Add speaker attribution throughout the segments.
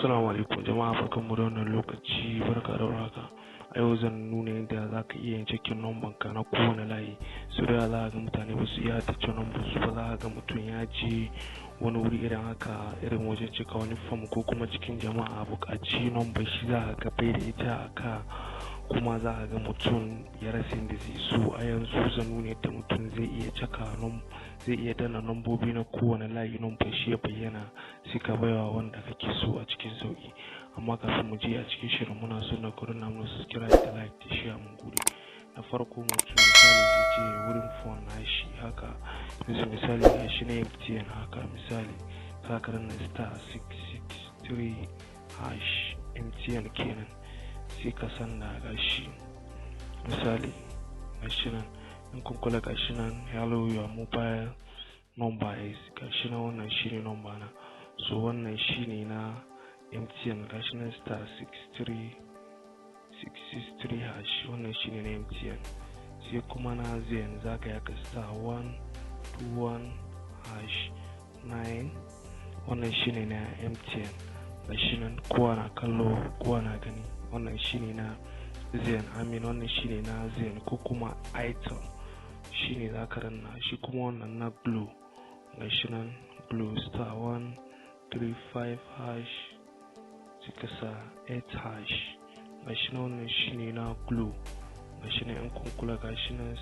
Speaker 1: Assalamu alaikum jama'a, barkanmu da wannan lokaci, barka da warhaka. A yau zan nuna yadda za ka iya yin cikin numban ka na kowane layi. Su da za ga mutane ba su iya tace numban su ba, za ga mutum ya je wani wuri irin haka, irin wajen cika wani fam ko kuma cikin jama'a buƙaci numban shi za ga bai da ita aka, kuma za a ga mutum ya rasa inda zai so. A yanzu zan nuna yadda mutum zai iya zai iya danna nambobi na kowane layi, numban shi ya bayyana sai ka baiwa wanda kake so a cikin sauki. Amma kafin mu je a cikin shirin, muna so na kurna mu subscribe da like da share mun gode. Na farko mutum misali zai je wurin phone nashi haka, misali ga shi na MTN haka, misali za ka danna *663# MTN kenan, sai ka sanna gashi misali gashi nan. In kun kula gashi nan, hello your mobile number is, gashi nan wannan shine number na, so wannan shine na MTN gashi nan *663#, wannan shine na MTN. sai kuma na ZN zaka yaka *121#9, wannan shine na MTN. gashi nan kowa na kallo, kowa na gani, wannan shine na ZN, wannan shine na ZN ko kuma item shine zaka danna shi. kuma wannan na Glo, gashi nan Glo *135# suka sa 8#, gashi nan wannan shine na Glo, gashi nan in kun kula gashi nan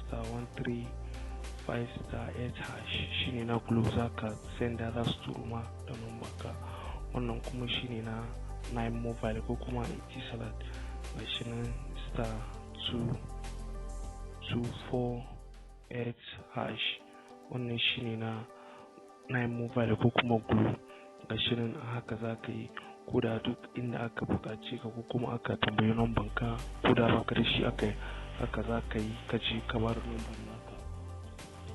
Speaker 1: *135*8# shine na Glo, zaka senda za su turo ma da number ka. wannan kuma shine na 9 mobile ko kuma Etisalat, gashi nan *2248#, wannan shine na 9 mobile ko kuma Glo. gashi nan haka zaka yi, ko da duk inda aka buƙace ka ko kuma aka tambayi numban ka, ko da baka da shi aka yi haka zaka yi, ka je ka bar numban naka.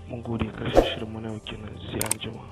Speaker 1: Mun gode, karshen shirin mu na yau kenan, sai anjima.